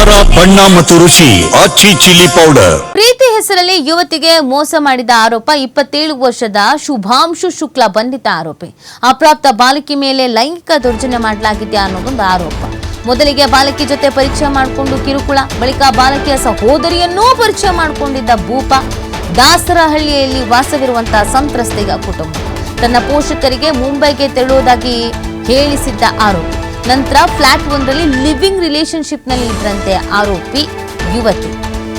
ಖಾರ ಬಣ್ಣ ಮತ್ತು ರುಚಿ ಆಚಿ ಚಿಲ್ಲಿ ಪೌಡರ್. ಪ್ರೀತಿ ಹೆಸರಲ್ಲಿ ಯುವತಿಗೆ ಮೋಸ ಮಾಡಿದ ಆರೋಪ 27 ವರ್ಷದ ಶುಭಾಂಶು ಶುಕ್ಲಾ ಬಂಧಿತ ಆರೋಪಿ. ಅಪ್ರಾಪ್ತ ಬಾಲಕಿ ಮೇಲೆ ಲೈಂಗಿಕ ದೌರ್ಜನ್ಯ ಮಾಡಲಾಗಿದೆ ಅನ್ನೋದೊಂದು ಆರೋಪ. ಮೊದಲಿಗೆ ಬಾಲಕಿ ಜೊತೆ ಪರಿಚಯ ಮಾಡಿಕೊಂಡು ಕಿರುಕುಳ, ಬಳಿಕ ಬಾಲಕಿಯ ಸಹೋದರಿಯನ್ನೂ ಪರಿಚಯ ಮಾಡಿಕೊಂಡಿದ್ದ ಭೂಪ ದಾಸರಹಳ್ಳಿಯಲ್ಲಿ ವಾಸವಿರುವಂತಹ ಸಂತ್ರಸ್ತೆಯ ಕುಟುಂಬ ತನ್ನ ಪೋಷಕರಿಗೆ ಮುಂಬೈಗೆ ತೆರಳುವುದಾಗಿ ಹೇಳಿಸಿದ್ದ ಆರೋಪಿ. ನಂತರ ಫ್ಲಾಟ್ ಒಂದರಲ್ಲಿ ಲಿವಿಂಗ್ ರಿಲೇಶನ್ಶಿಪ್ ನಲ್ಲಿ ಇದ್ರಂತೆ ಆರೋಪಿ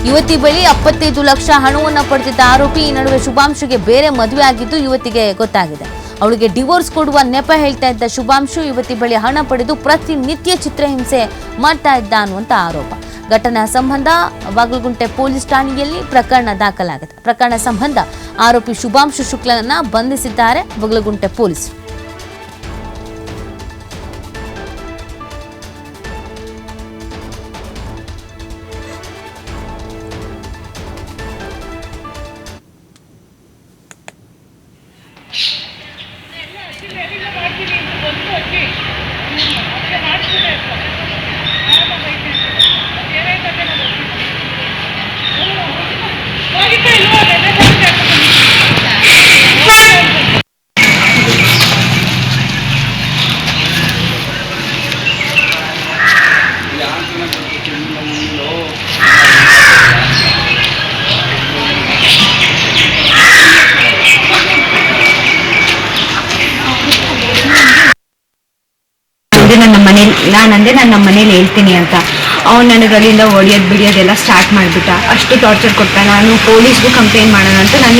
ಯುವತಿ ಬಳಿ 75 ಲಕ್ಷ ಹಣವನ್ನು ಪಡೆದಿದ್ದ ಆರೋಪಿ. ಈ ನಡುವೆ ಶುಭಾಂಶುಗೆ ಬೇರೆ ಮದುವೆ ಆಗಿದ್ದು ಯುವತಿಗೆ ಗೊತ್ತಾಗಿದೆ. ಅವಳಿಗೆ ಡಿವೋರ್ಸ್ ಕೊಡುವ ನೆಪ ಹೇಳ್ತಾ ಇದ್ದ ಶುಭಾಂಶು ಯುವತಿ ಬಳಿ ಹಣ ಪಡೆದು ಪ್ರತಿನಿತ್ಯ ಚಿತ್ರಹಿಂಸೆ ಮಾಡ್ತಾ ಇದ್ದ ಅನ್ನುವಂತ ಆರೋಪ. ಘಟನಾ ಸಂಬಂಧ ಬಾಗಲಗುಂಟೆ ಪೊಲೀಸ್ ಠಾಣೆಯಲ್ಲಿ ಪ್ರಕರಣ ದಾಖಲಾಗಿದೆ. ಪ್ರಕರಣ ಸಂಬಂಧ ಆರೋಪಿ ಶುಭಾಂಶು ಶುಕ್ಲನನ್ನ ಬಂಧಿಸಿದ್ದಾರೆ ಬಾಗಲಗುಂಟೆ ಪೊಲೀಸರು. ನಾನಂದೆ ನಾನು ನಮ್ಮ ಮನೇಲಿ ಹೇಳ್ತೀನಿ ಅಂತ ಅವ್ನು ನನಗೆ ಅಲ್ಲಿಂದ ಹೊಡಿಯೋದು ಬಿಡಿಯೋದೆಲ್ಲ ಸ್ಟಾರ್ಟ್ ಮಾಡಿಬಿಟ್ಟ. ಅಷ್ಟು ಟಾರ್ಚರ್ ಕೊಟ್ಟ. ನಾನು ಪೊಲೀಸ್ಗೂ ಕಂಪ್ಲೇಂಟ್ ಮಾಡೋಣ ಅಂತ ನಾನು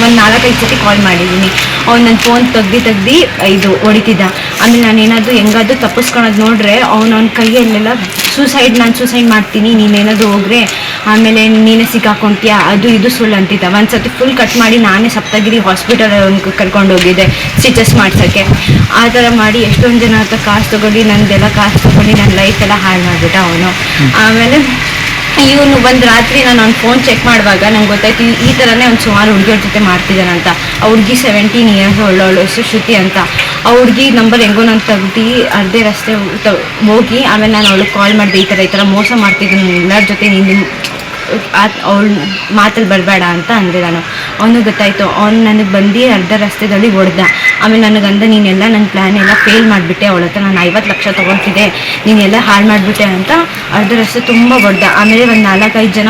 ಒಂದು 4-5 ಸತಿ ಕಾಲ್ ಮಾಡಿದ್ದೀನಿ. ಅವ್ನು ನನ್ನ ಫೋನ್ ತೆಗ್ದು ಇದು ಹೊಡಿತಿದ್ದ. ಆಮೇಲೆ ನಾನು ಏನಾದರೂ ಹೆಂಗಾದ್ರೂ ತಪ್ಪಿಸ್ಕೊಳೋದು ನೋಡ್ರೆ ಅವನ ಕೈಯಲ್ಲೆಲ್ಲ ನಾನು ಸೂಸೈಡ್ ಮಾಡ್ತೀನಿ, ನೀನೇನಾದರೂ ಹೋಗ್ರೆ ಆಮೇಲೆ ನೀನೇ ಸಿಕ್ಕಾಕೊಂತೀಯ, ಅದು ಇದು ಸುಳ್ಳು ಅಂತಿದ್ದ. ಒಂದು ಸತಿ ಫುಲ್ ಕಟ್ ಮಾಡಿ ನಾನೇ ಸಪ್ತಗಿರಿ ಹಾಸ್ಪಿಟಲ್ ಕರ್ಕೊಂಡು ಹೋಗಿದ್ದೆ ಸ್ಟಿಚಸ್ ಮಾಡ್ಸೋಕ್ಕೆ. ಆ ಥರ ಮಾಡಿ ಎಷ್ಟೊಂದು ಜನ ಹತ್ರ ಕಾಸು ತೊಗೊಂಡು ನಂದೆಲ್ಲ ಕಾಸು ತೊಗೊಂಡು ನನ್ನ ಲೈಫೆಲ್ಲ ಹಾಳು ಮಾಡಿಬಿಟ್ಟ ಅವನು. ಆಮೇಲೆ ಇವನು ಒಂದು ರಾತ್ರಿ ನಾನು ಅವ್ನ ಫೋನ್ ಚೆಕ್ ಮಾಡುವಾಗ ನಂಗೆ ಗೊತ್ತಾಯ್ತು ಈ ಥರನೇ ಒಂದು ಸುಮಾರು ಹುಡುಗಿಯವ್ರ ಜೊತೆ ಮಾಡ್ತಿದ್ದಾನಂತ. ಆ ಹುಡುಗಿ 17 ಇಯರ್ಸ್ ಒಳ್ಳೊಳ್ಳೆ ಶ್ರುತಿ ಅಂತ. ಆ ಹುಡುಗಿ ನಂಬರ್ ಹೆಂಗೋ ನಾನು ತೆಗ್ದು ಅರ್ಧೇ ರಸ್ತೆ ಹೋಗಿ ಆಮೇಲೆ ನಾನು ಅವಳಿಗೆ ಕಾಲ್ ಮಾಡಿದೆ, ಈ ಥರ ಮೋಸ ಮಾಡ್ತಿದ್ದೀನಿ ಎಲ್ಲರ ಜೊತೆ ನೀನು ಅವಳು ಮಾತಲ್ಲಿ ಬರಬೇಡ ಅಂತ ಅಂದೆ ನಾನು. ಅವನು ಗೊತ್ತಾಯಿತು. ಅವ್ನು ನನಗೆ ಬಂದು ಅರ್ಧ ರಸ್ತೆದಲ್ಲಿ ಹೊಡೆದ. ಆಮೇಲೆ ನನಗಂದ ನೀನೆಲ್ಲ ನನ್ನ ಪ್ಲ್ಯಾನ್ ಎಲ್ಲ ಫೇಲ್ ಮಾಡಿಬಿಟ್ಟೆ, ಅವಳ ಹತ್ರ ನಾನು 50 ಲಕ್ಷ ತೊಗೊಳ್ತಿದ್ದೆ, ನೀನೆಲ್ಲ ಹಾಳು ಮಾಡಿಬಿಟ್ಟೆ ಅಂತ ಅರ್ಧ ರಸ್ತೆ ತುಂಬ ಹೊಡೆದ. ಆಮೇಲೆ ಒಂದು 4-5 ಜನ